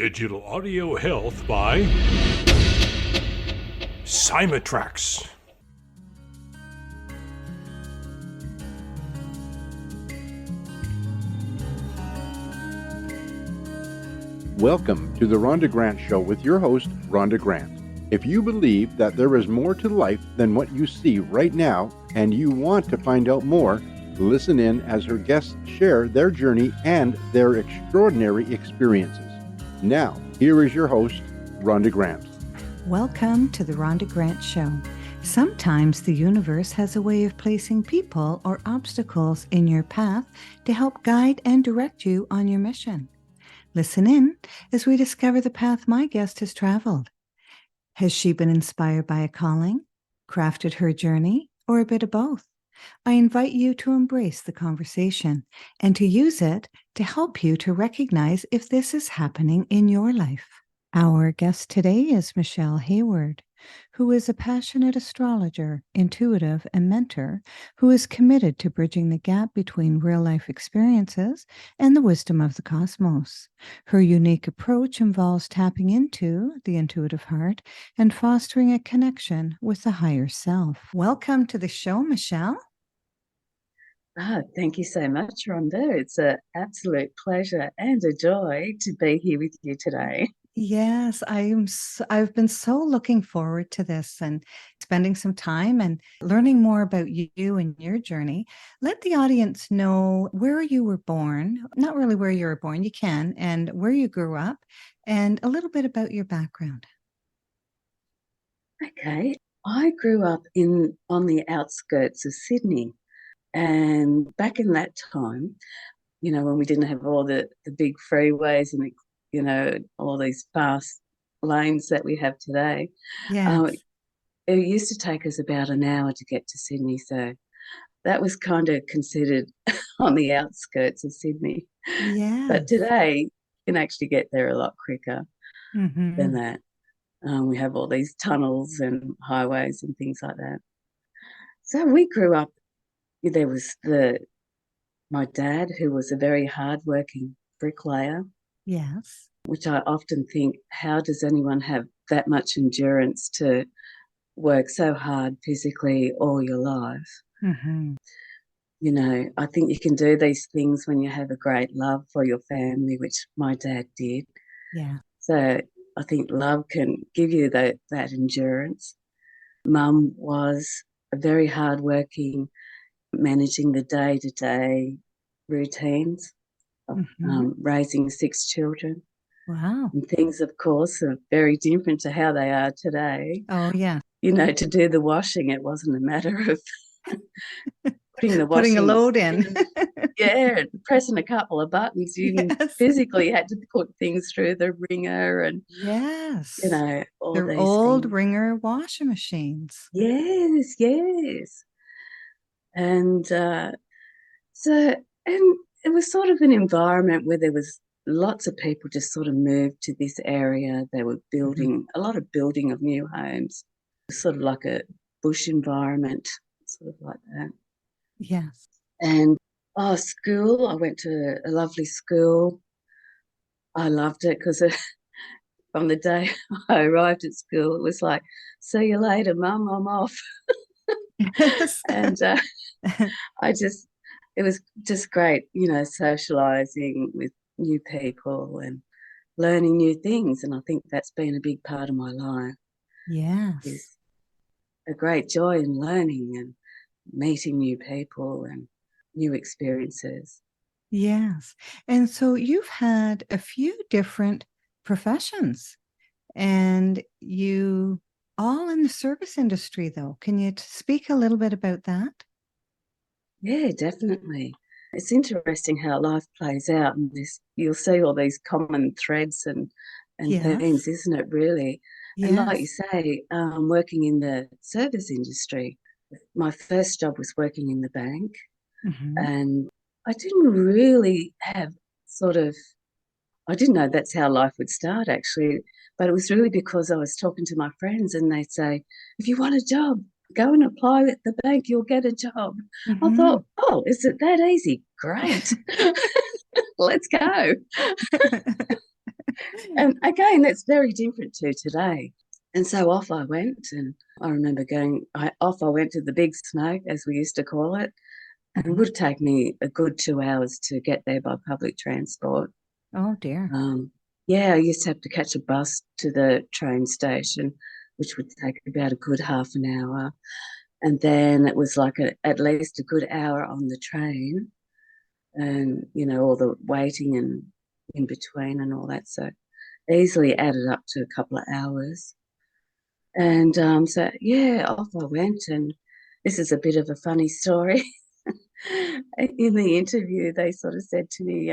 Digital audio health by Symatrax. Welcome to the Rhonda Grant Show with your host, Rhonda Grant. If you believe that there is more to life than what you see right now, and you want to find out more, listen in as her guests share their journey and their extraordinary experiences. Now, here is your host, Rhonda Grant. Welcome to the Rhonda Grant Show. Sometimes the universe has a way of placing people or obstacles in your path to help guide and direct you on your mission. Listen in as we discover the path my guest has traveled. Has she been inspired by a calling, crafted her journey, or a bit of both? I invite you to embrace the conversation and to use it to help you to recognize if this is happening in your life. Our guest today is Michelle Hayward, who is a passionate astrologer, intuitive, and mentor who is committed to bridging the gap between real-life experiences and the wisdom of the cosmos. Her unique approach involves tapping into the intuitive heart and fostering a connection with the higher self. Welcome to the show, Michelle. Thank you so much, Rhonda. It's an absolute pleasure and a joy to be here with you today. Yes, I've been so looking forward to this and spending some time and learning more about you and your journey. Let the audience know where you were born, not really where you were born, you can, and where you grew up, and a little bit about your background. Okay, I grew up on the outskirts of Sydney, and back in that time, when we didn't have all the big freeways and all these fast lanes that we have today. Yes. It used to take us about an hour to get to Sydney, so that was kind of considered on the outskirts of Sydney. Yes. But today, you can actually get there a lot quicker than that. We have all these tunnels and highways and things like that. So we grew up, there was my dad, who was a very hardworking bricklayer. Yes. Which I often think, how does anyone have that much endurance to work so hard physically all your life? I think you can do these things when you have a great love for your family, which my dad did. Yeah. So I think love can give you that endurance. Mum was a very hardworking, managing the day-to-day routines of raising 6 children. Wow. And things, of course, are very different to how they are today. Oh, yeah. To do the washing, it wasn't a matter of putting a load in. Yeah, pressing a couple of buttons. You physically had to put things through the wringer and, yes, all they're these old things. wringer washing machines. Yes. And so it was sort of an environment where there was lots of people just sort of moved to this area. They were building a lot of building of new homes, sort of like a bush environment, sort of like that. Yes. And school, I went to a lovely school. I loved it because from the day I arrived at school, it was like, see you later, Mum, I'm off. Yes. And it was just great, socializing with new people and learning new things. And I think that's been a big part of my life. Yes. Is a great joy in learning and meeting new people and new experiences. Yes. And so you've had a few different professions, and you all in the service industry, though. Can you speak a little bit about that? Yeah, definitely. It's interesting how life plays out, and you'll see all these common threads and themes, isn't it, really? Yes. And like you say, working in the service industry, my first job was working in the bank, and I didn't really have I didn't know that's how life would start, actually, but it was really because I was talking to my friends and they'd say, if you want a job, go and apply at the bank, you'll get a job. I thought, oh, is it that easy? Great. Let's go. And again, that's very different to today. And so off I went, and I remember off I went to the big smoke, as we used to call it, and it would take me a good 2 hours to get there by public transport. Oh, dear. Yeah, I used to have to catch a bus to the train station, which would take about a good half an hour. And then it was like at least a good hour on the train, and, all the waiting and in between and all that. So easily added up to a couple of hours. And so, yeah, off I went. And this is a bit of a funny story. In the interview, they sort of said to me,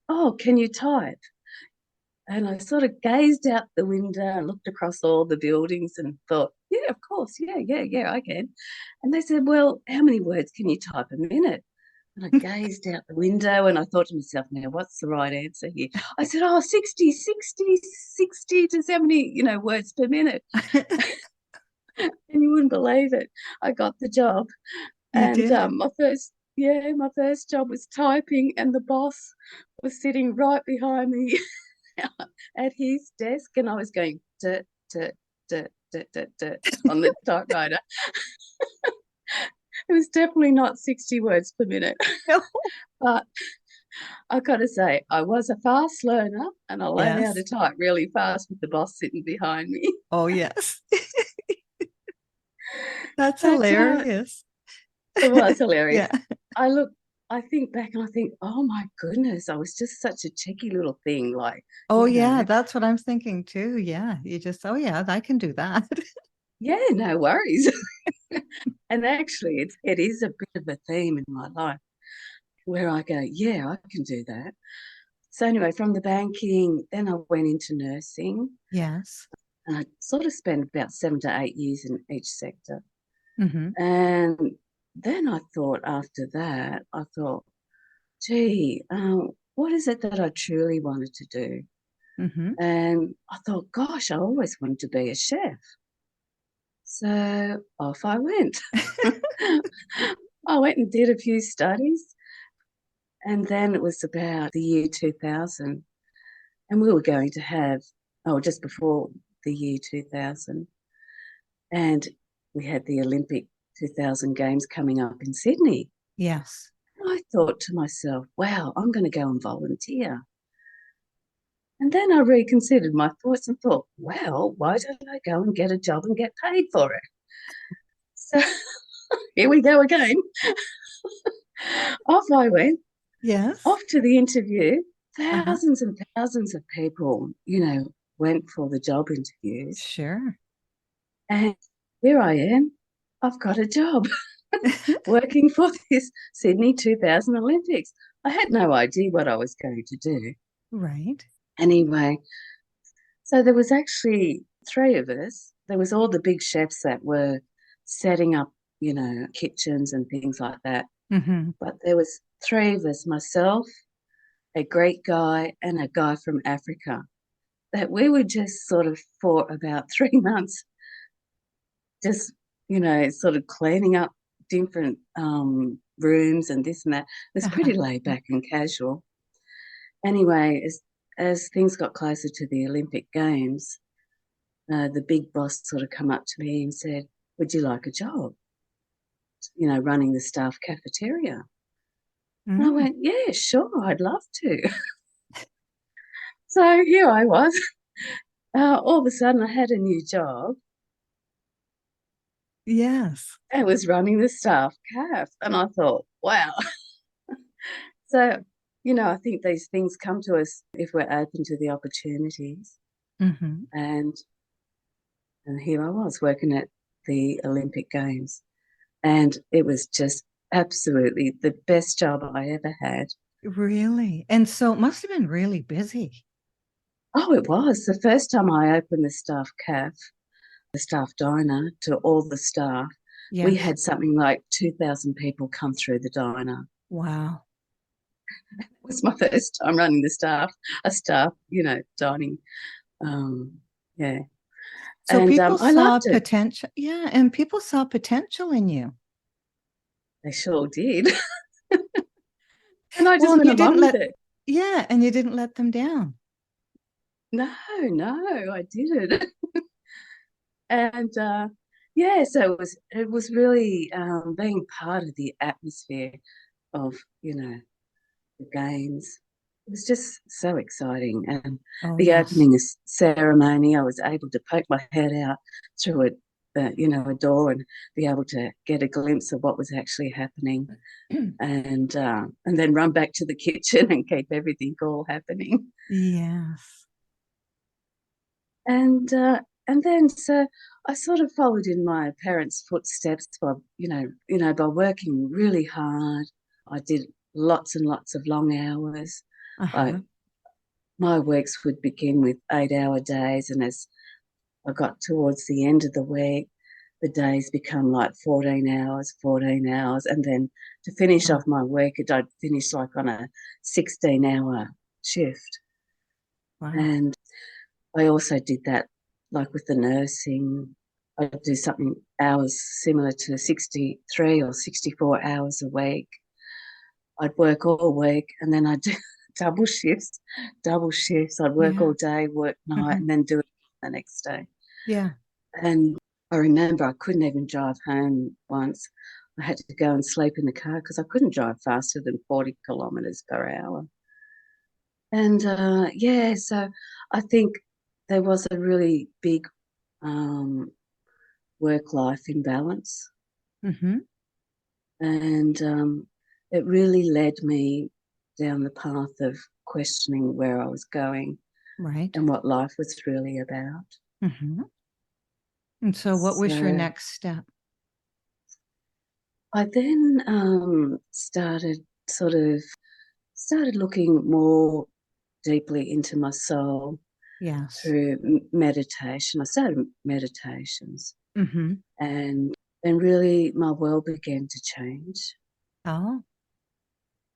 oh, can you type? And I sort of gazed out the window and looked across all the buildings and thought, yeah, of course, yeah, I can. And they said, well, how many words can you type a minute? And I gazed out the window and I thought to myself, now, what's the right answer here? I said, 60 to 70, words per minute. And you wouldn't believe it. I got the job. You did? My first job was typing, and the boss was sitting right behind me at his desk, and I was going on the typewriter. It was definitely not 60 words per minute. No. But I got to say, I was a fast learner, and I learned how to type really fast with the boss sitting behind me. Oh, yes. That's hilarious. It was hilarious. Yeah. I think back and I think, oh my goodness, I was just such a cheeky little thing. Like, oh, yeah, that's what I'm thinking too. Yeah. You just, oh, yeah, I can do that. Yeah, no worries. And actually, it is a bit of a theme in my life where I go, yeah, I can do that. So anyway, from the banking, then I went into nursing. Yes. And I sort of spent about 7 to 8 years in each sector. Mm-hmm. And then after that, gee, what is it that I truly wanted to do? Mm-hmm. And I thought, gosh, I always wanted to be a chef. So off I went. I went and did a few studies. And then it was about the year 2000. And we were going to have, just before the year 2000. And we had the Olympic 2000 Games coming up in Sydney. Yes. And I thought to myself, wow, I'm going to go and volunteer. And then I reconsidered my thoughts and thought, well, why don't I go and get a job and get paid for it? So here we go again. Off I went. Yes. Off to the interview. Thousands and thousands of people, went for the job interviews. Sure. And here I am. I've got a job working for this Sydney 2000 Olympics. I had no idea what I was going to do. Right. Anyway, so there was actually 3 of us. There was all the big chefs that were setting up, kitchens and things like that. Mm-hmm. But there was 3 of us, myself, a Greek guy, and a guy from Africa, that we were just sort of for about 3 months, just, sort of cleaning up different rooms and this and that. It was pretty laid back and casual. Anyway, as things got closer to the Olympic Games, the big boss sort of come up to me and said, would you like a job, running the staff cafeteria? And I went, yeah, sure, I'd love to. So here I was. All of a sudden I had a new job. Yes. I was running the staff caf. And I thought, wow. So, I think these things come to us if we're open to the opportunities. Mm-hmm. And here I was working at the Olympic Games. And it was just absolutely the best job I ever had. Really? And so it must have been really busy. Oh, it was. The first time I opened the staff caf, the staff diner, to all the staff, we had something like 2,000 people come through the diner. Wow. It was my first time running a staff dining. Yeah. So and people I saw loved it. potential. Yeah, and people saw potential in you. They sure did. And I just went along with it. Yeah, and you didn't let them down. No, I didn't. And so it was really being part of the atmosphere of, the games. It was just so exciting. And Oh, the yes. opening ceremony, I was able to poke my head out through a door and be able to get a glimpse of what was actually happening, and then run back to the kitchen and keep everything all happening. Yes. And then so I sort of followed in my parents' footsteps by by working really hard. I did lots and lots of long hours. Uh-huh. I My weeks would begin with 8-hour days, and as I got towards the end of the week, the days become like 14 hours, and then to finish Oh, off my week, I'd finish like on a 16-hour shift. wow. And I also did that, like with the nursing. I'd do something hours similar to 63 or 64 hours a week. I'd work all week and then I'd do double shifts, double shifts. I'd work Yeah. all day, work night, Hmm. and then do it the next day. Yeah. And I remember I couldn't even drive home once. I had to go and sleep in the car because I couldn't drive faster than 40 kilometres per hour. And so I think there was a really big um, work-life imbalance, Hmm. and it really led me down the path of questioning where I was going Right. and what life was really about. Hmm. And so what was your So next step? I then started looking more deeply into my soul Yes. through meditation. I started meditations, Hmm. and really my world began to change. Oh,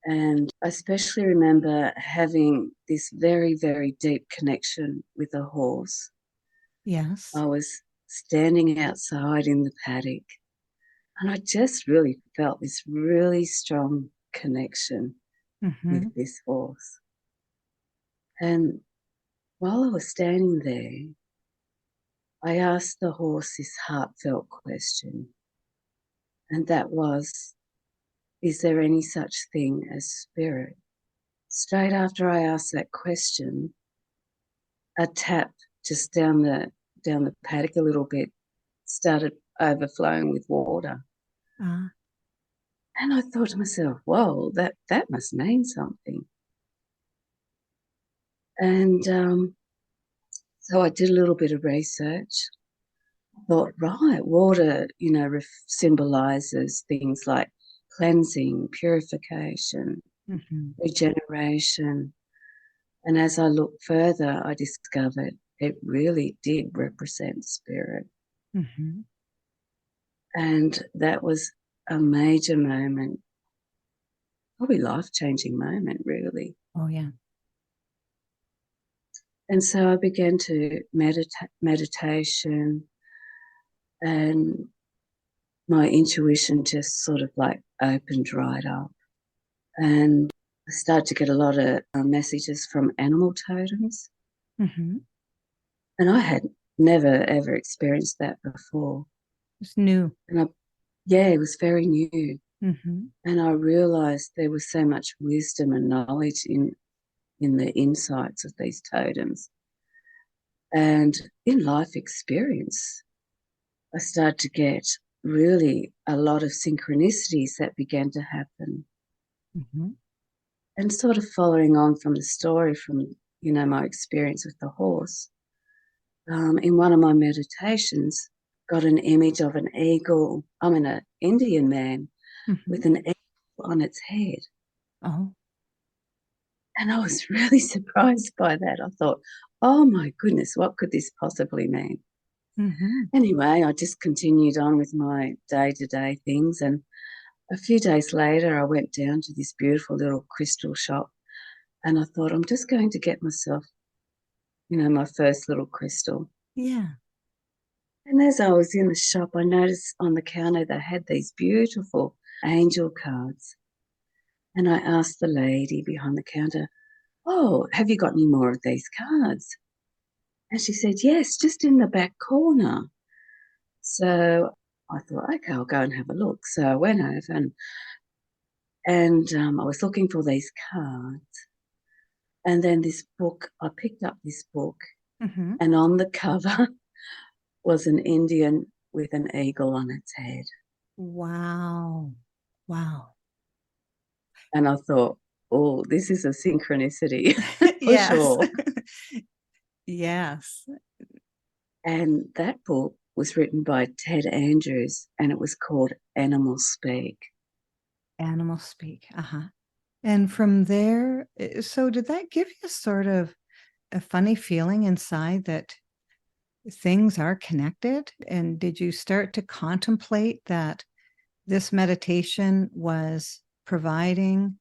And I especially remember having this very, very deep connection with a horse. yes. I was standing outside in the paddock, and I just really felt this really strong connection with Hmm. this horse. And while I was standing there, I asked the horse this heartfelt question, and that was, is there any such thing as spirit? Straight after I asked that question, a tap just down the paddock a little bit started overflowing with water. Ah, And I thought to myself, whoa, that must mean something. And so I did a little bit of research. Thought, right, water, symbolizes things like cleansing, purification, hmm. regeneration. And as I looked further, I discovered it really did represent spirit. Hmm. And that was a major moment, probably life-changing moment, really. Oh, yeah. And so I began to meditation, and my intuition just sort of like opened right up. And I started to get a lot of messages from animal totems. Hmm. And I had never, ever experienced that before. It's new. And yeah, it was very new. Hmm. And I realized there was so much wisdom and knowledge in the insights of these totems. And in life experience, I started to get really a lot of synchronicities that began to happen. Hmm. And sort of following on from the story from, my experience with the horse, in one of my meditations, got an image of an eagle. I mean, an Indian man Hmm. with an eagle on its head. Oh, And I was really surprised by that. I thought, oh my goodness, what could this possibly mean? hmm. Anyway, I just continued on with my day-to-day things. And a few days later, I went down to this beautiful little crystal shop, and I thought, I'm just going to get myself, my first little crystal. Yeah. And as I was in the shop, I noticed on the counter they had these beautiful angel cards. And I asked the lady behind the counter, oh, have you got any more of these cards? And she said, yes, just in the back corner. So I thought, okay, I'll go and have a look. So I went over and I was looking for these cards. And then this book, I picked up this book, and on the cover was an Indian with an eagle on its head. Wow. Wow. And I thought, oh, this is a synchronicity for Yes. sure. Yes. And that book was written by Ted Andrews, and it was called Animal Speak. Animal Speak. And from there, so did that give you sort of a funny feeling inside that things are connected? And did you start to contemplate that this meditation was providing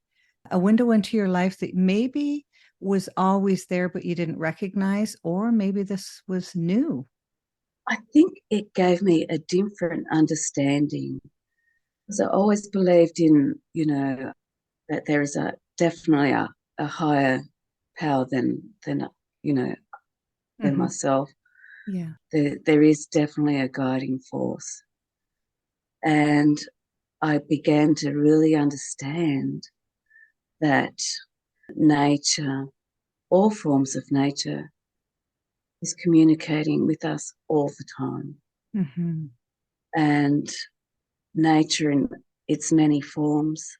a window into your life that maybe was always there, but you didn't recognize, or maybe this was new? I think it gave me a different understanding, because I always believed in, that there is definitely a higher power than myself. Yeah. There is definitely a guiding force. And I began to really understand that nature, all forms of nature, is communicating with us all the time. And nature in its many forms,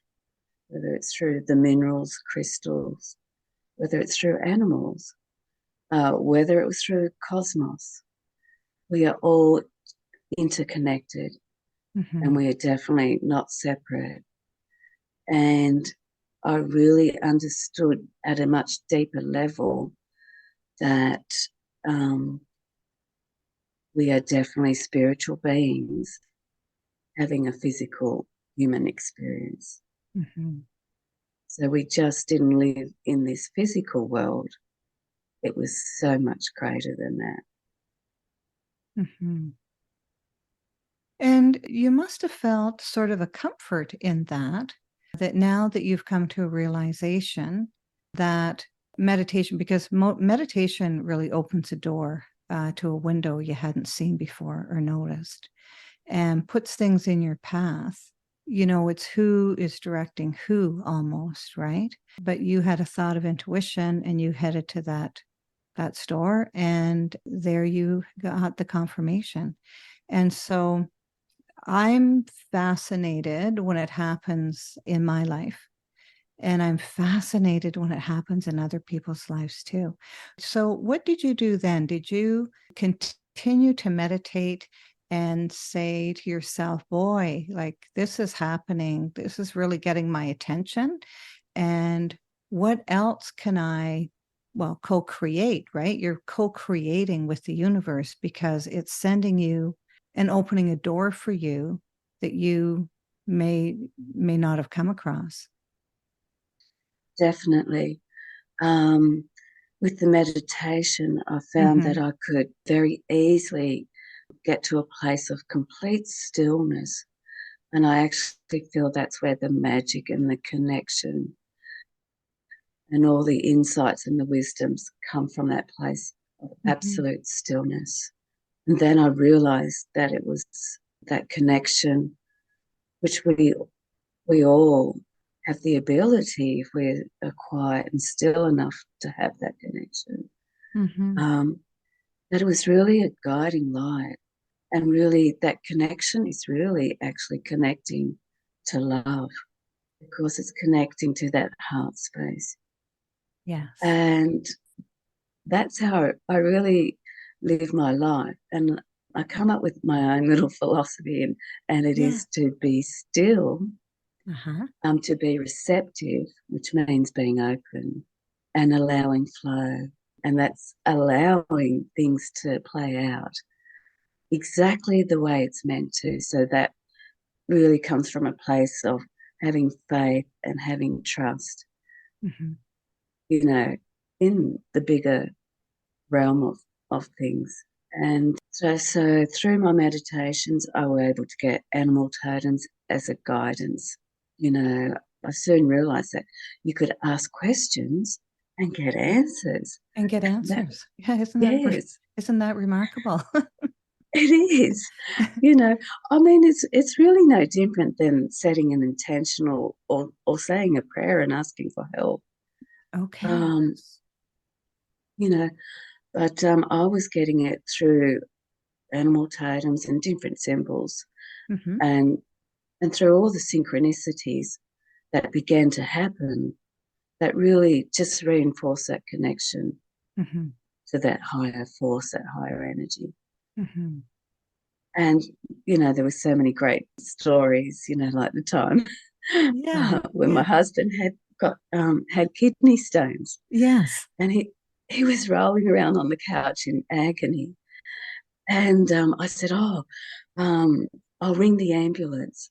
whether it's through the minerals, crystals, whether it's through animals, whether it was through cosmos, we are all interconnected, and we are definitely not separate. And I really understood at a much deeper level that we are definitely spiritual beings having a physical human experience. So we just didn't live in this physical world. It was so much greater than that. And you must have felt sort of a comfort in that now that you've come to a realization that meditation, because meditation really opens a door to a window you hadn't seen before or noticed, and puts things in your path. It's who is directing who almost, right? But you had a thought of intuition and you headed to that store, and there you got the confirmation. And so I'm fascinated when it happens in my life. And I'm fascinated when it happens in other people's lives too. So what did you do then? Did you continue to meditate and say to yourself, boy, like this is happening. This is really getting my attention. And what else can I, co-create, right? You're co-creating with the universe because it's sending you and opening a door for you that you may not have come across. Definitely. With the meditation, I found that I could very easily get to a place of complete stillness. And I actually feel that's where the magic and the connection and all the insights and the wisdoms come from, that place of absolute stillness. And then I realized that it was that connection, which we all have the ability, if we are quiet and still enough to have that connection, that it was really a guiding light. And really that connection is really actually connecting to love, because it's connecting to that heart space. Yes. And that's how I really live my life. And I come up with my own little philosophy, and it is to be still, to be receptive, which means being open and allowing flow. And that's allowing things to play out exactly the way it's meant to. So that really comes from a place of having faith and having trust, in the bigger realm of things. And so through my meditations, I was able to get animal totems as a guidance. I soon realized that you could ask questions and get answers. And get That, answers. Yeah, yes, isn't that remarkable? it is. You know, I mean, it's really no different than setting an intentional or saying a prayer and asking for help. Okay. Um, you know, but I was getting it through animal totems and different symbols, Mm-hmm. and through all the synchronicities that began to happen that really just reinforced that connection Mm-hmm. to that higher force, that higher energy. Mm-hmm. And, you know, there were so many great stories, you know, like the time Yeah. when my Yeah. husband had kidney stones, Yes. and he was rolling around on the couch in agony. And I said, "Oh, I'll ring the ambulance."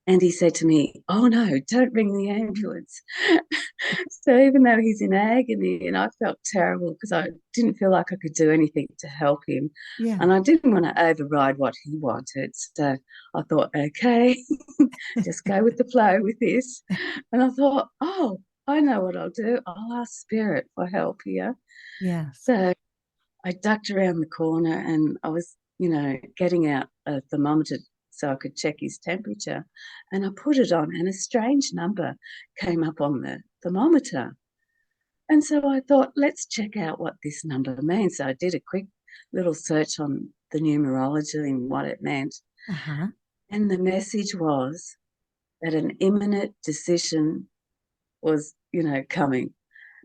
And he said to me, "Oh no, don't ring the ambulance." So even though he's in agony, and I felt terrible because I didn't feel like I could do anything to help him, Yeah. and I didn't want to override what he wanted. So I thought, okay, just go with the flow with this. And I thought, oh, I know what I'll do. I'll ask Spirit for help here. Yes. So I ducked around the corner and I was, you know, getting out a thermometer so I could check his temperature. And I put it on, and a strange number came up on the thermometer. And so I thought, let's check out what this number means. So I did a quick little search on the numerology and what it meant. Uh-huh. And the message was that an imminent decision was, you know, coming.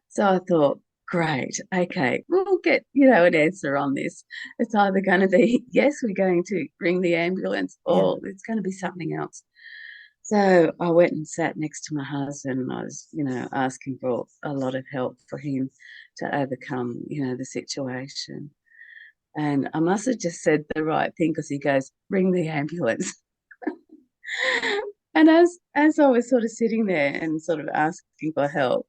So I thought, great, okay, we'll get, you know, an answer on this. It's either going to be, yes, we're going to ring the ambulance, Yeah. or it's going to be something else. So I went and sat next to my husband, and I was, you know, asking for a lot of help for him to overcome, you know, the situation. And I must have just said the right thing because he goes, ring the ambulance. And as I was sort of sitting there and sort of asking for help,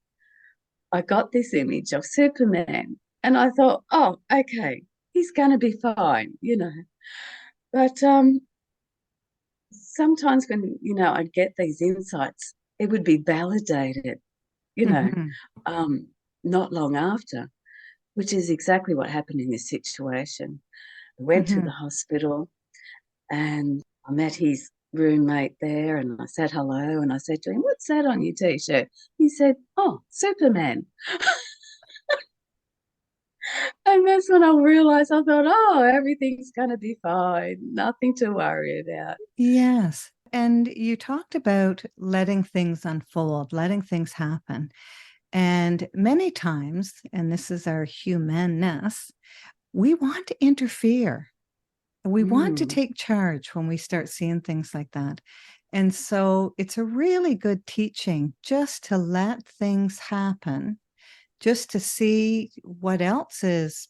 I got this image of Superman, and I thought, oh, okay, he's going to be fine, you know. But sometimes when, you know, I'd get these insights, it would be validated, you know, Mm-hmm. um, not long after, which is exactly what happened in this situation. I went to Mm-hmm. the hospital and I met his roommate there, and I said hello, and I said to him, "What's that on your t-shirt?" He said, "Oh, Superman." And that's when I realized, I thought, oh, everything's going to be fine. Nothing to worry about. Yes. And you talked about letting things unfold, letting things happen. And many times, and this is our humanness, we want to interfere. We want to Mm. take charge when we start seeing things like that. And so it's a really good teaching just to let things happen, just to see what else is,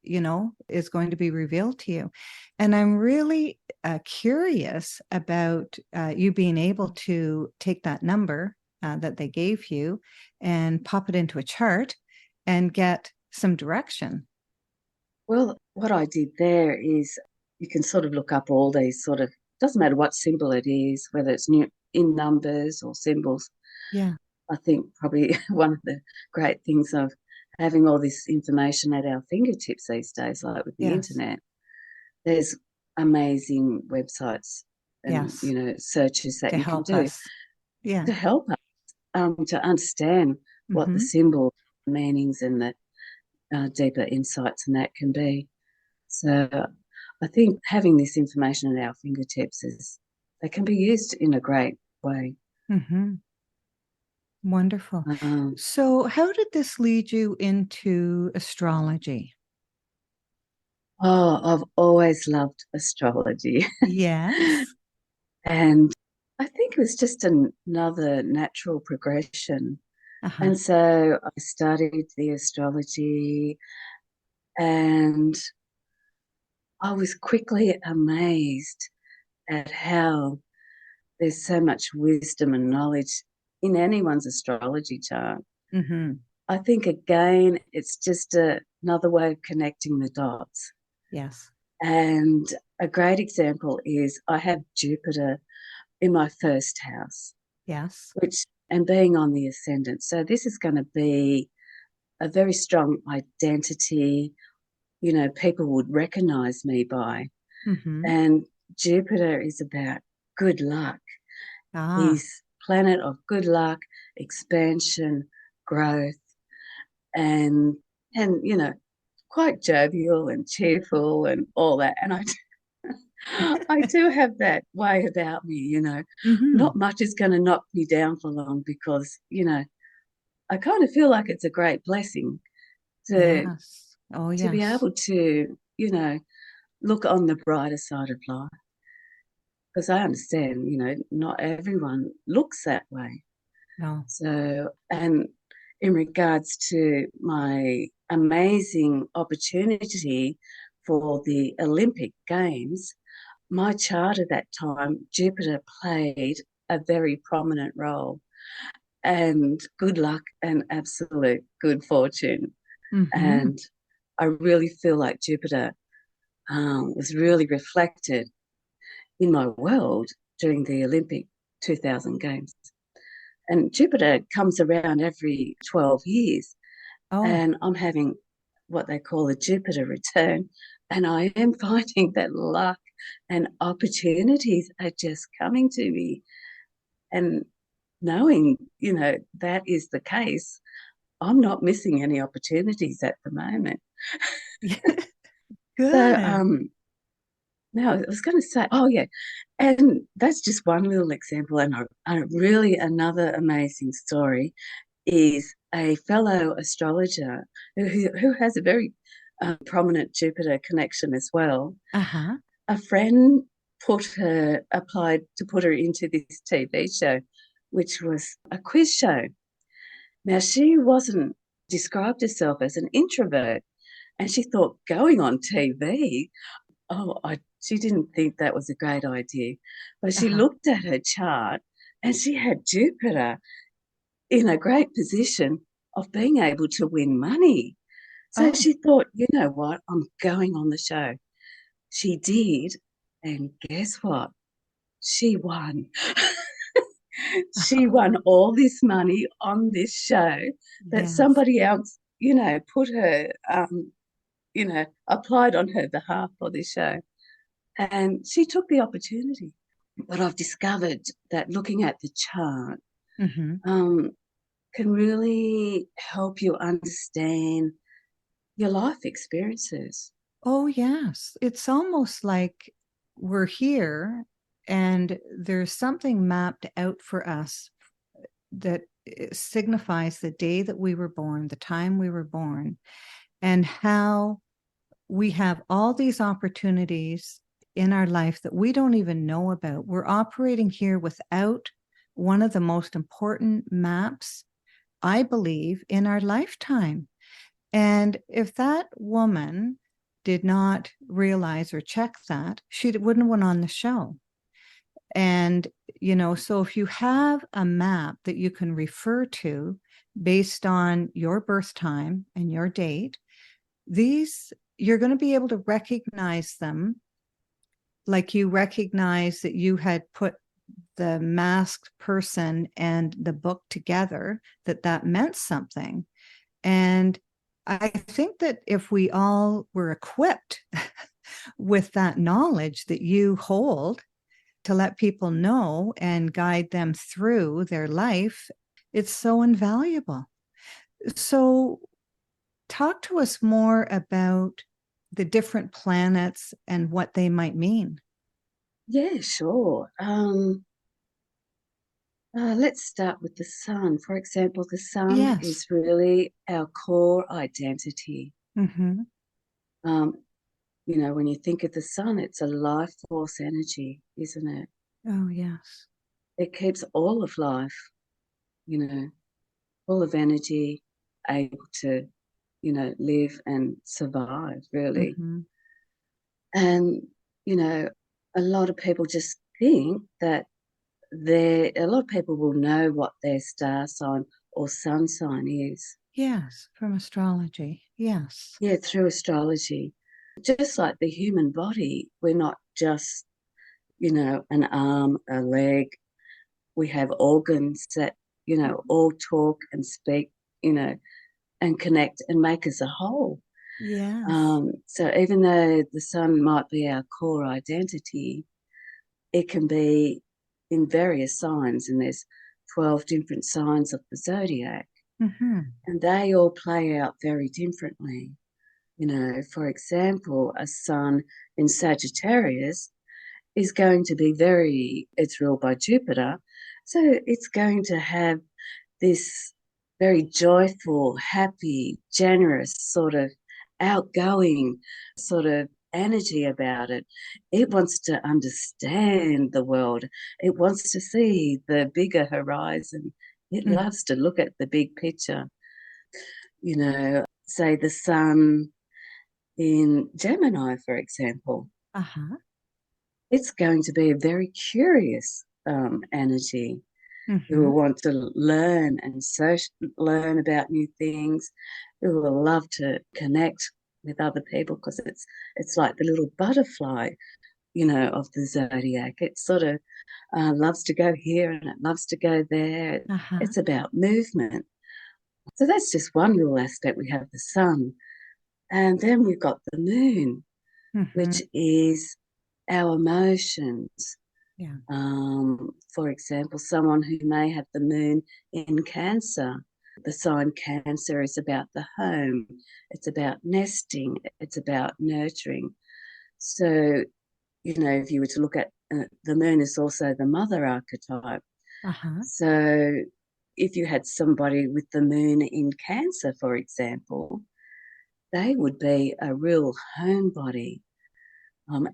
you know, is going to be revealed to you. And I'm really curious about you being able to take that number that they gave you and pop it into a chart and get some direction. Well, what I did there is you can sort of look up all these sort of, doesn't matter what symbol it is, whether it's new, in numbers or symbols. Yeah. I think probably one of the great things of having all this information at our fingertips these days, like with the Yes. internet, there's amazing websites and, Yes. you know, searches that To you can help do us. Yeah. to help us to understand what the Mm-hmm. symbol meanings and the deeper insights and that can be. So I think having this information at our fingertips is, they can be used in a great way. Mm-hmm. Wonderful. Um, So, how did this lead you into astrology? oh, I've always loved astrology. Yes. And I think it was just another natural progression. Uh-huh. And so I studied the astrology, and I was quickly amazed at how there's so much wisdom and knowledge in anyone's astrology chart. Mm-hmm. I think, again, it's just another way of connecting the dots. Yes. And a great example is I have Jupiter in my first house, Yes. which, and being on the ascendant. So this is going to be a very strong identity, you know, people would recognize me by. And Jupiter is about good luck. He's planet of good luck, expansion, growth, and you know, quite jovial and cheerful and all that. And I do have that way about me, you know. Not much is going to knock me down for long because, you know, I kind of feel like it's a great blessing to to be able to, you know, look on the brighter side of life. Because I understand, you know, not everyone looks that way. No. So, and in regards to my amazing opportunity for the Olympic Games, my chart at that time, Jupiter played a very prominent role, and good luck and absolute good fortune. And I really feel like Jupiter was really reflected in my world during the Olympic 2000 Games. And Jupiter comes around every 12 years. And I'm having what they call a Jupiter return. And I am finding that luck and opportunities are just coming to me. And knowing, you know, that is the case, I'm not missing any opportunities at the moment. Good. So, now, I was going to say, oh, yeah, and that's just one little example. And really another amazing story is a fellow astrologer who has a very prominent Jupiter connection as well. A friend applied to put her into this TV show, which was a quiz show. Now, she wasn't described herself as an introvert, and she thought going on TV, she didn't think that was a great idea. But she looked at her chart and she had Jupiter in a great position of being able to win money. So she thought, you know what, I'm going on the show. She did, and guess what? She won. She won all this money on this show that somebody else, you know, put her, you know, applied on her behalf for this show. And she took the opportunity. But I've discovered that looking at the chart can really help you understand your life experiences. Oh, yes. It's almost like we're here and there's something mapped out for us that signifies the day that we were born, the time we were born, and how we have all these opportunities in our life that we don't even know about. We're operating here without one of the most important maps, I believe, in our lifetime. And if that woman did not realize or check that, she wouldn't have went on the show. And, you know, so if you have a map that you can refer to based on your birth time and your date, these, you're going to be able to recognize them like you recognize that you had put the masked person and the book together, that meant something. And I think that if we all were equipped with that knowledge that you hold to let people know and guide them through their life, it's so invaluable. So talk to us more about the different planets and what they might mean. Yeah, sure. Let's start with the sun. For example, the sun is really our core identity. You know, when you think of the sun, it's a life force energy, isn't it? Oh, yes. It keeps all of life, you know, full of energy, able to, you know, live and survive, really. And, you know, a lot of people just think that a lot of people will know what their star sign or sun sign is. Yes, from astrology. Yes. Yeah, through astrology. Just like the human body, we're not just, you know, an arm, a leg. We have organs that, you know, all talk and speak, you know, and connect and make us a whole. Yes. So even though the sun might be our core identity, it can be in various signs, and there's 12 different signs of the zodiac, and they all play out very differently. You know, for example, a sun in Sagittarius is going to be it's ruled by Jupiter, so it's going to have this very joyful, happy, generous, sort of outgoing sort of energy about it. It wants to understand the world. It wants to see the bigger horizon. It loves to look at the big picture. You know, say the sun in Gemini, for example. It's going to be a very curious energy. Who will want to learn and learn about new things, who will love to connect with other people, because it's like the little butterfly, you know, of the zodiac. It sort of loves to go here and it loves to go there. It's about movement. So that's just one little aspect. We have the sun, and then we've got the moon, which is our emotions. For example, someone who may have the moon in Cancer. The sign Cancer is about the home. It's about nesting. It's about nurturing. So, you know, if you were to look at the moon is also the mother archetype. So if you had somebody with the moon in Cancer, for example, they would be a real homebody.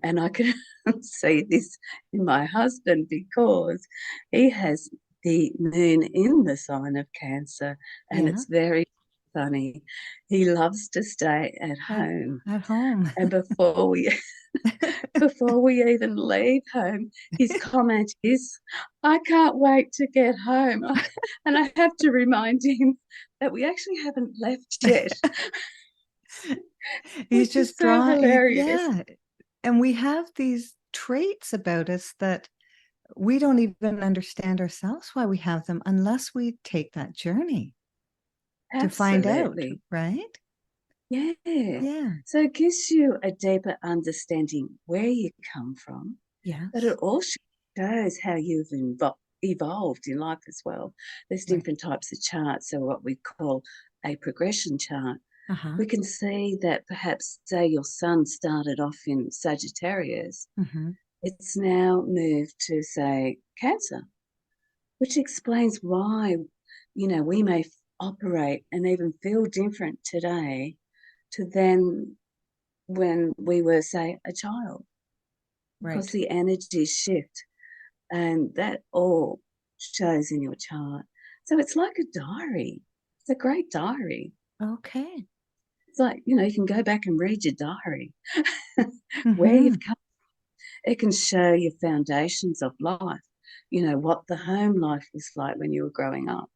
And I can see this in my husband, because he has the moon in the sign of Cancer, and it's very funny. He loves to stay at home. At home. And before we even leave home, his comment is, "I can't wait to get home." And I have to remind him that we actually haven't left yet. He's just so hilarious. Yeah. And we have these traits about us that we don't even understand ourselves why we have them, unless we take that journey to find out, right? Yeah. So it gives you a deeper understanding where you come from. But it also shows how you've evolved in life as well. There's different types of charts. So what we call a progression chart. We can see that perhaps, say, your sun started off in Sagittarius. It's now moved to, say, Cancer, which explains why, you know, we may operate and even feel different today to then when we were, say, a child. Because the energies shift, and that all shows in your chart. So it's like a diary. It's a great diary. Okay. It's like, you know, you can go back and read your diary, where you've come. It can show your foundations of life, you know, what the home life was like when you were growing up.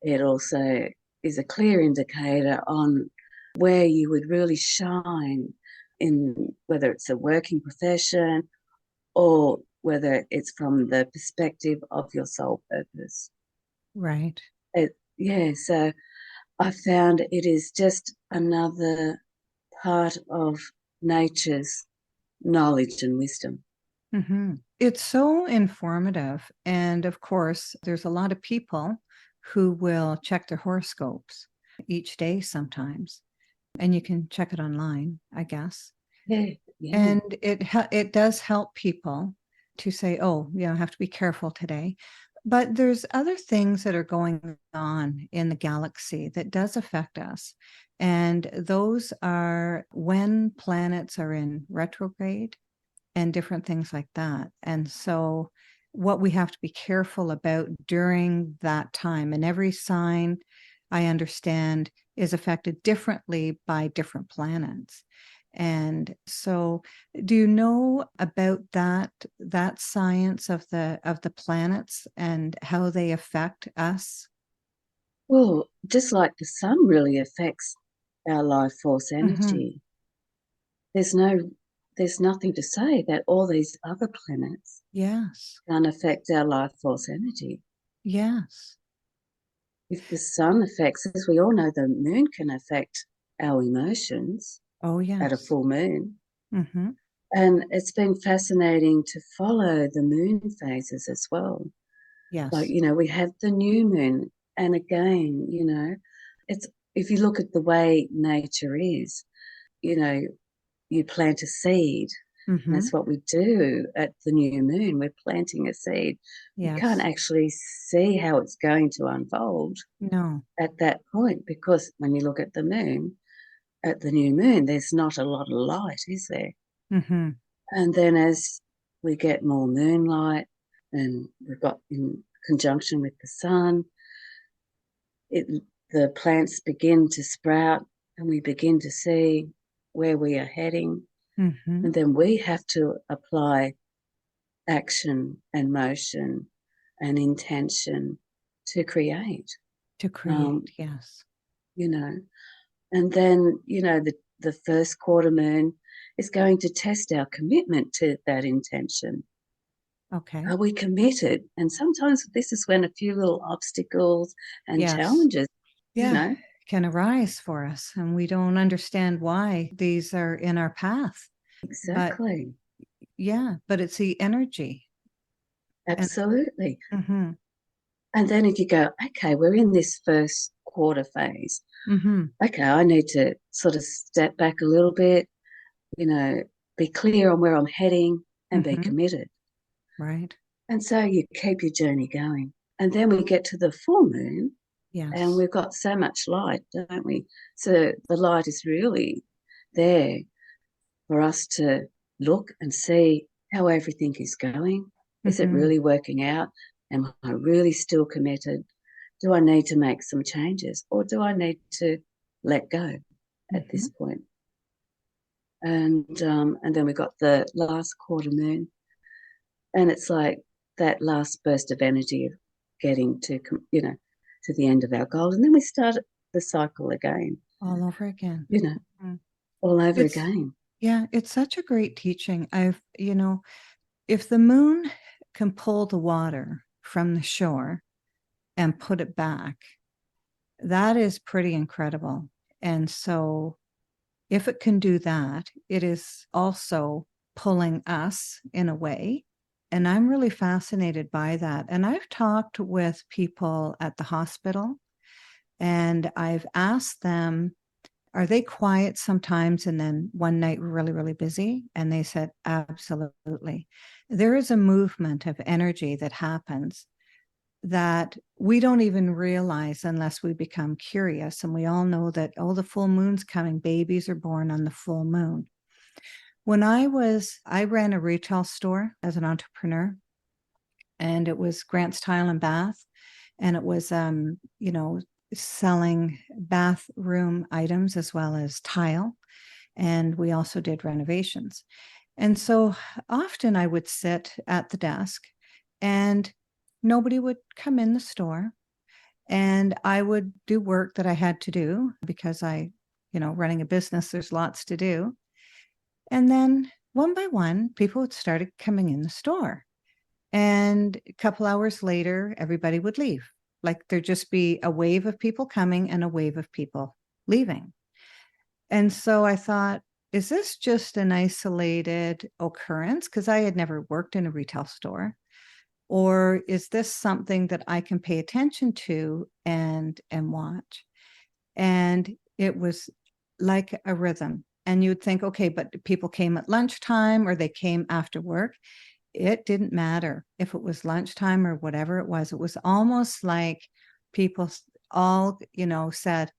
It also is a clear indicator on where you would really shine in, whether it's a working profession or whether it's from the perspective of your soul purpose. Right. So I found it is just another part of nature's knowledge and wisdom. It's so informative. And of course, there's a lot of people who will check their horoscopes each day sometimes. And you can check it online, I guess. Yeah. And it does help people to say, oh, I have to be careful today. But there's other things that are going on in the galaxy that does affect us. And those are when planets are in retrograde and different things like that. And so what we have to be careful about during that time, and every sign, I understand, is affected differently by different planets. And so do you know about that science of the planets and how they affect us? Well, just like the sun really affects our life force energy, there's nothing to say that all these other planets can affect our life force energy. Yes. if the sun affects, as we all know, the moon can affect our emotions Oh, at a yes. full moon. Mm-hmm. And it's been fascinating to follow the moon phases as well. Like, Yes. we have the new moon. And again, it's if you look at the way nature is, you plant a seed. And Mm-hmm. that's what we do at the new moon. We're planting a seed. We can't Yes. actually see how it's going to unfold No. at that point, because when you look at the moon, at the new moon, there's not a lot of light, is there? Mm-hmm. And then as we get more moonlight and we've got in conjunction with the sun, the plants begin to sprout and we begin to see where we are heading. Mm-hmm. And then we have to apply action and motion and intention to create, To create, yes. you know. And then, the first quarter moon is going to test our commitment to that intention. Okay. Are we committed? And sometimes this is when a few little obstacles and Yes. challenges, you Yeah. know, Can arise for us, and we don't understand why these are in our path. But exactly, yeah, but it's the energy. And absolutely. mm-hmm. And then if you go, okay, we're in this first quarter phase. Mm-hmm. Okay, I need to sort of step back a little bit, be clear on where I'm heading and be Mm-hmm. committed. Right. And so you keep your journey going. And then we get to the full moon and Yes. we've got so much light, don't we? So the light is really there for us to look and see how everything is going. Is it Mm-hmm. really working out? Am I really still committed? Do I need to make some changes or do I need to let go at Mm-hmm. this point? And then we got the last quarter moon, and it's like that last burst of energy of getting to the end of our goal, and then we start the cycle again, All over again. you know, Mm. all over It's again. yeah, it's such a great teaching. If the moon can pull the water from the shore and put it back, that is pretty incredible. And so if it can do that, it is also pulling us in a way. And I'm really fascinated by that. And I've talked with people at the hospital and I've asked them, are they quiet sometimes? And then one night we're really, really busy. And they said, absolutely. There is a movement of energy that happens that we don't even realize unless we become curious. And we all know that, oh, the full moon's coming. Babies are born on the full moon. When I ran a retail store as an entrepreneur, and it was Grant's Tile and Bath. And it was, selling bathroom items as well as tile. And we also did renovations. And so often I would sit at the desk and nobody would come in the store. And I would do work that I had to do because running a business, there's lots to do. And then one by one, people would start coming in the store. And a couple hours later, everybody would leave. Like there'd just be a wave of people coming and a wave of people leaving. And so I thought, is this just an isolated occurrence? Because I had never worked in a retail store. Or is this something that I can pay attention to and watch? And it was like a rhythm. And you'd think, okay, but people came at lunchtime or they came after work. It didn't matter if it was lunchtime or whatever it was. It was almost like people all, said,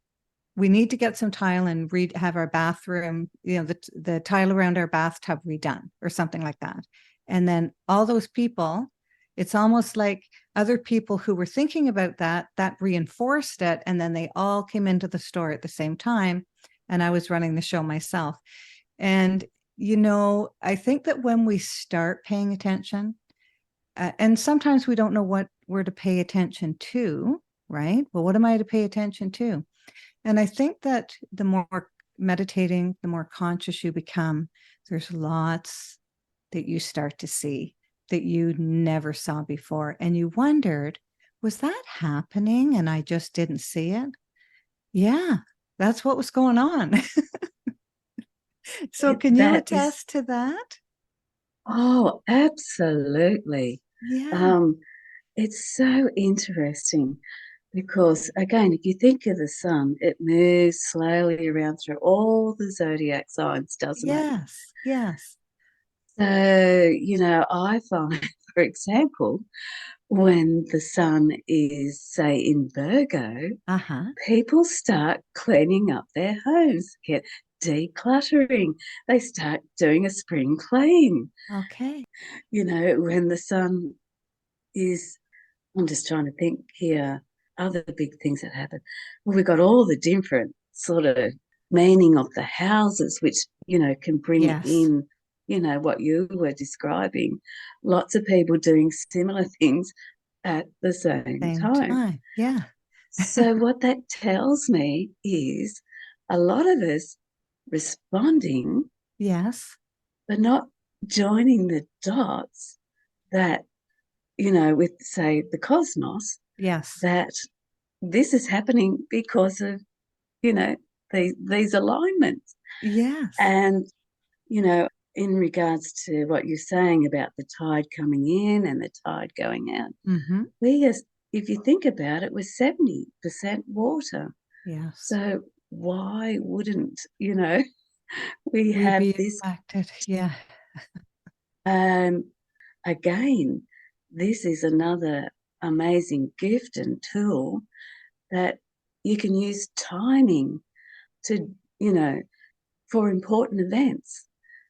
we need to get some tile and have our bathroom, the tile around our bathtub redone or something like that. And then all those people, it's almost like other people who were thinking about that reinforced it. And then they all came into the store at the same time. And I was running the show myself. And, I think that when we start paying attention, and sometimes we don't know what we're to pay attention to, right? Well, what am I to pay attention to? And I think that the more meditating, the more conscious you become, there's lots that you start to see that you never saw before. And you wondered, Was that happening and I just didn't see it? Yeah, that's what was going on. So can you That is, attest to that? oh, absolutely. Yeah. Um, it's so interesting because, again, if you think of the sun, it moves slowly around through all the zodiac signs, doesn't it? Yes. Yes. So, I find, for example, when the sun is, say, in Virgo, Uh-huh. people start cleaning up their homes, get decluttering. They start doing a spring clean. Okay. When the sun is, I'm just trying to think here, other big things that happen. Well, we've got all the different sort of meaning of the houses, which, can bring Yes. in, what you were describing. Lots of people doing similar things at the same Same time. time. Yeah. So what that tells me is a lot of us responding, Yes. but not joining the dots that, with, say, the cosmos, Yes. that this is happening because of, you know, these alignments. Yes. And, in regards to what you're saying about the tide coming in and the tide going out, Mm-hmm. if you think about it, we're 70% water. Yes. So why wouldn't, we We have be this? impacted. Yeah. And again, this is another amazing gift and tool that you can use timing to, you know, for important events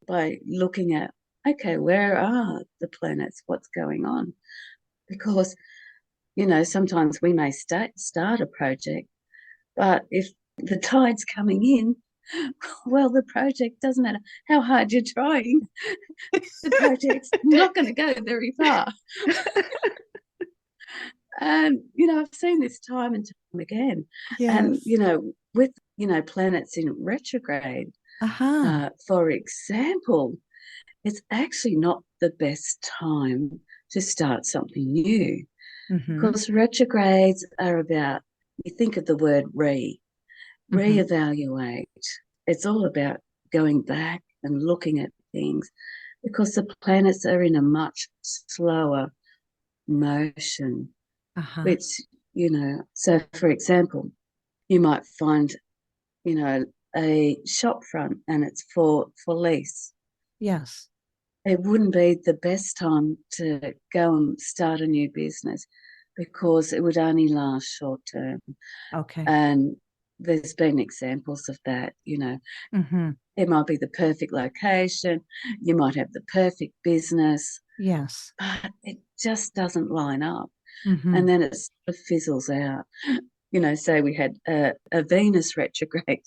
by looking at, okay, where are the planets? What's going on? Because, sometimes we may start a project, but if the tide's coming in, well, the project doesn't matter how hard you're trying, the project's not going to go very far. And, I've seen this time and time again. And, Yes. with, planets in retrograde, Uh-huh. for example, it's actually not the best time to start something new Mm-hmm. because retrogrades are about, you think of the word Mm-hmm. reevaluate. It's all about going back and looking at things because the planets are in a much slower motion, Uh-huh. which, so for example, you might find, a shop front and it's for lease. Yes. It wouldn't be the best time to go and start a new business because it would only last short term. Okay. And there's been examples of that, Mm-hmm. It might be the perfect location, you might have the perfect business, Yes. but it just doesn't line up. Mm-hmm. And then it sort of fizzles out. Say we had a Venus retrograde.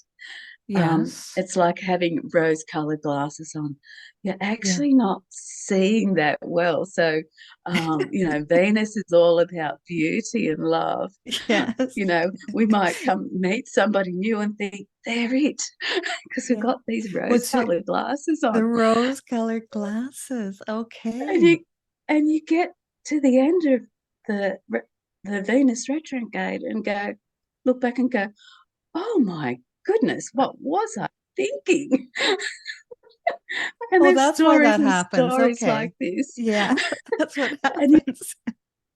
Yes. It's like having rose-colored glasses on. You're Yeah. actually not seeing that well. So, Venus is all about beauty and love. Yes. We might come meet somebody new and think they're it because we've Yeah. got these What's rose-colored glasses the on, rose-colored glasses? and Okay. you get to the end of the the Venus retrograde and look back and go, oh my goodness, what was I thinking? And Oh, there's that's why stories that and happens. stories like Okay. this. Yeah, that's what And happens.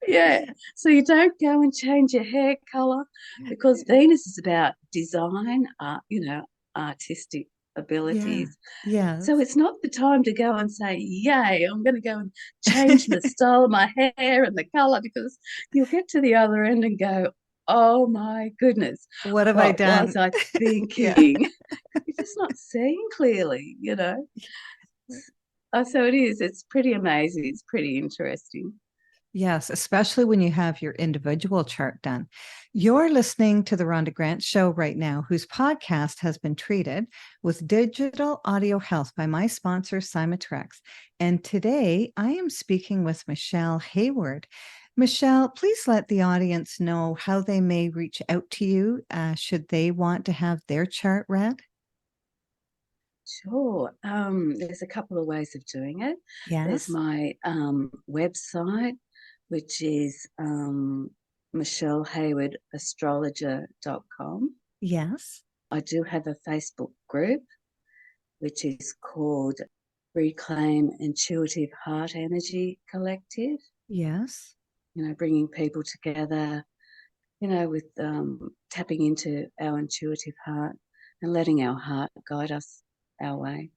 yeah, so you don't go and change your hair color because Venus is about design, artistic Yeah. abilities. So Yes. it's not the time to go and say, yay, I'm going to go and change the style of my hair and the color, because you'll get to the other end and go, oh my goodness, What have I what was done? I Yeah. thinking? You're just not seeing clearly. So it is, it's pretty amazing. It's pretty interesting. Yes, especially when you have your individual chart done. You're listening to the Rhonda Grant Show right now, whose podcast has been treated with digital audio health by my sponsor, Symatrex. And today I am speaking with Michelle Hayward. Michelle, please let the audience know how they may reach out to you should they want to have their chart read. Sure. There's a couple of ways of doing it. There's Yes. my website, which is Michelle Hayward, astrologer.com. Yes. I do have a Facebook group, which is called Reclaim Intuitive Heart Energy Collective. Yes. Bringing people together, with tapping into our intuitive heart and letting our heart guide us our way.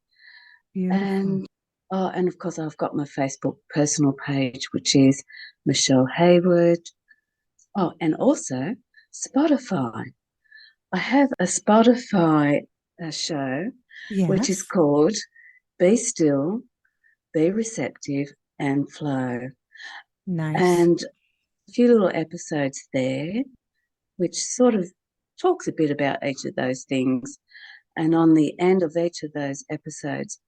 Beautiful. And of course, I've got my Facebook personal page, which is Michelle Hayward. Oh, and also Spotify. I have a Spotify show, which is Yes. called Be Still, Be Receptive, and Flow. Nice. And a few little episodes there, which sort of talks a bit about each of those things. And on the end of each of those episodes,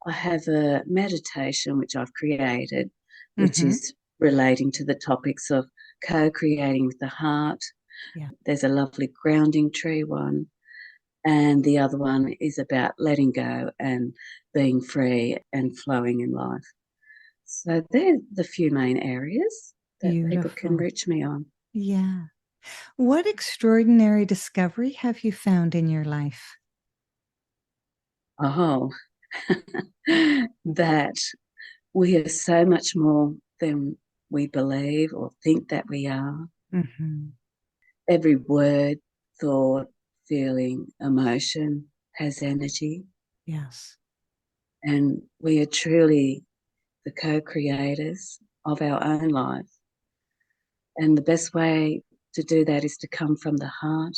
I have a meditation which I've created, which is relating to the topics of co-creating with the heart. Yeah. There's a lovely grounding tree one, and the other one is about letting go and being free and flowing in life. So they're the few main areas that people can Beautiful. reach me on. Yeah. What extraordinary discovery have you found in your life? Oh, that we are so much more than we believe or think that we are. Mm-hmm. Every word, thought, feeling, emotion has energy. Yes. And we are truly the co-creators of our own life. And the best way to do that is to come from the heart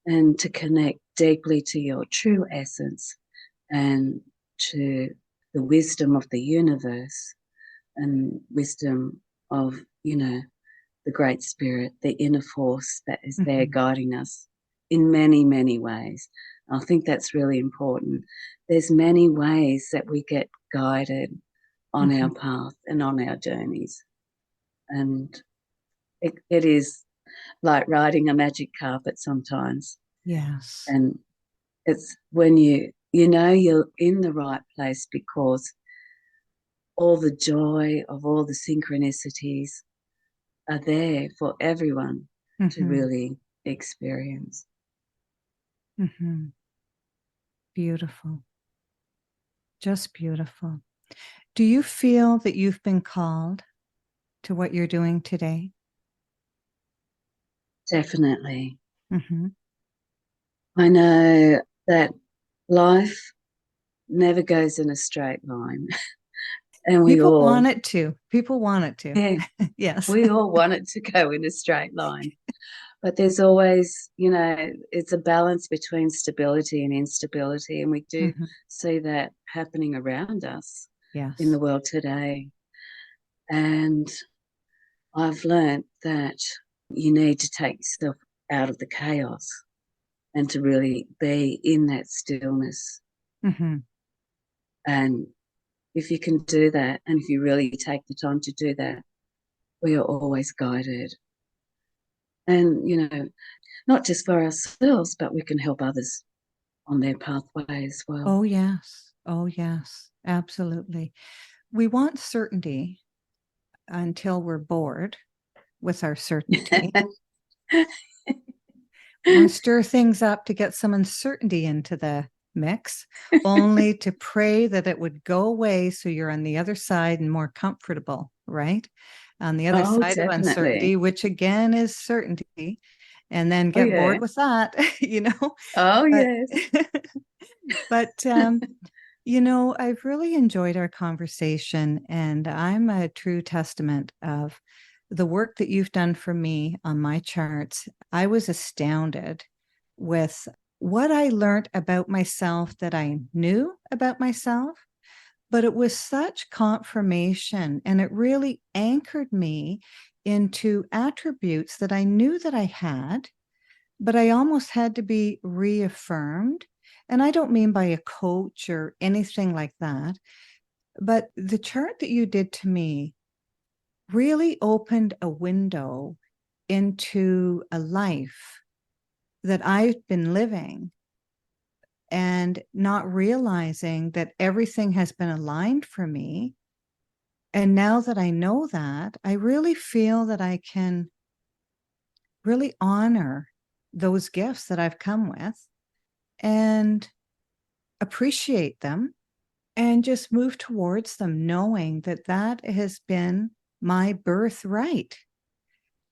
and to connect deeply to your true essence and to the wisdom of the universe and wisdom of, the great spirit, the inner force that is there guiding us in many, many ways. I think that's really important. There's many ways that we get guided on our path and on our journeys. And it is like riding a magic carpet sometimes. Yes. And it's when you're in the right place because all the joy of all the synchronicities are there for everyone to really experience. Beautiful. Just beautiful. Do you feel that you've been called to what you're doing today? Definitely. I know that life never goes in a straight line. And People want it to. Yeah, Yes. we all want it to go in a straight line. But there's always, it's a balance between stability and instability. And we do see that happening around us in the world today. And I've learned that you need to take yourself out of the chaos and to really be in that stillness. And if you can do that, and if you really take the time to do that, we are always guided. And, not just for ourselves, but we can help others on their pathway as well. Oh, yes. Oh, yes. Absolutely. We want certainty until we're bored with our certainty. We'll stir things up to get some uncertainty into the mix, only to pray that it would go away so you're on the other side and more comfortable, right? On the other side definitely. of uncertainty, which again is certainty, and then get bored with that, Oh, yes. But, I've really enjoyed our conversation, and I'm a true testament of the work that you've done for me on my charts. I was astounded with what I learned about myself that I knew about myself, but it was such confirmation, and it really anchored me into attributes that I knew that I had, but I almost had to be reaffirmed. And I don't mean by a coach or anything like that, but the chart that you did to me really opened a window into a life that I've been living and not realizing that everything has been aligned for me. And now that I know that, I really feel that I can really honor those gifts that I've come with and appreciate them and just move towards them, knowing that that has been my birthright.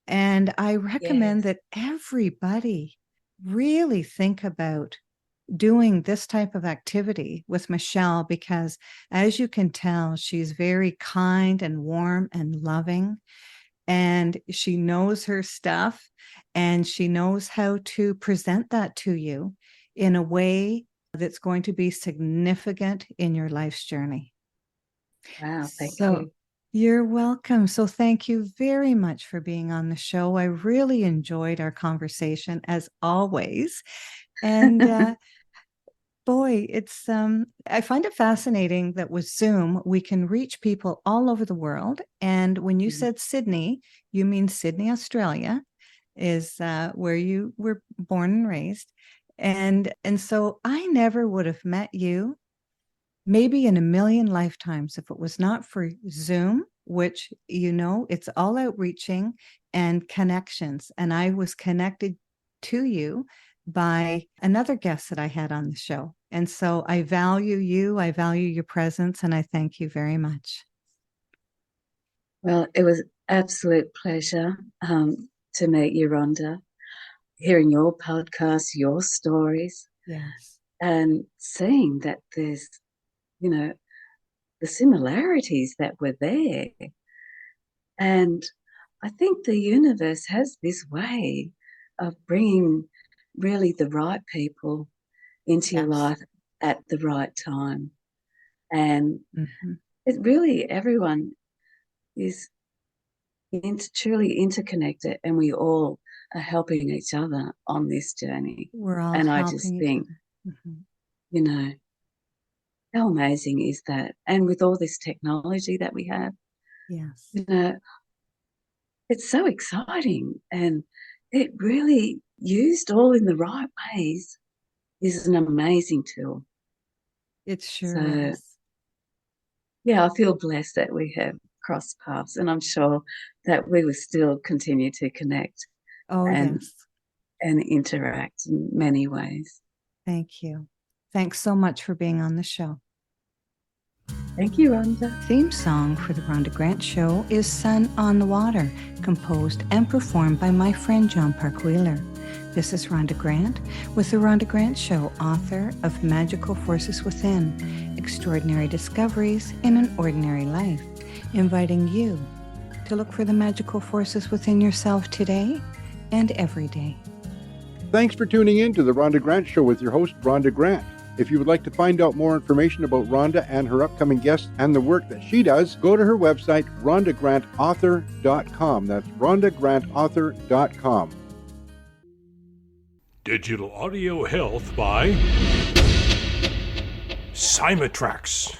And I recommend Yes. that everybody really think about doing this type of activity with Michelle, because as you can tell, she's very kind and warm and loving, and she knows her stuff, and she knows how to present that to you in a way that's going to be significant in your life's journey. Wow, thank So you. you're welcome. So thank you very much for being on the show. I really enjoyed our conversation as always. And boy, it's I find it fascinating that with Zoom we can reach people all over the world. And when you said Sydney, you mean Sydney, Australia, is where you were born and raised. And so I never would have met you maybe in a million lifetimes if it was not for Zoom, which, it's all outreaching and connections. And I was connected to you by another guest that I had on the show. And so I value you, I value your presence, and I thank you very much. Well, it was absolute pleasure to meet you, Rhonda, hearing your podcast, your stories, Yes. and seeing that there's, the similarities that were there. And I think the universe has this way of bringing really the right people into your life at the right time. And it really, everyone is truly interconnected, and we all are helping each other on this journey. We're all and I helping just each think, other. how amazing is that? And with all this technology that we have, Yes. It's so exciting, and it really, used all in the right ways, is an amazing tool. It sure So, is. yeah, I feel blessed that we have crossed paths, and I'm sure that we will still continue to connect and Yes. and interact in many ways. Thank you. Thanks so much for being on the show. Thank you, Rhonda. Theme song for the Rhonda Grant Show is Sun on the Water, composed and performed by my friend John Park Wheeler. This is Rhonda Grant with the Rhonda Grant Show, author of Magical Forces Within, Extraordinary Discoveries in an Ordinary Life, inviting you to look for the magical forces within yourself today and every day. Thanks for tuning in to the Rhonda Grant Show with your host, Rhonda Grant. If you would like to find out more information about Rhonda and her upcoming guests and the work that she does, go to her website, rhondagrantauthor.com. That's rhondagrantauthor.com. Digital Audio Health by Cymatrax.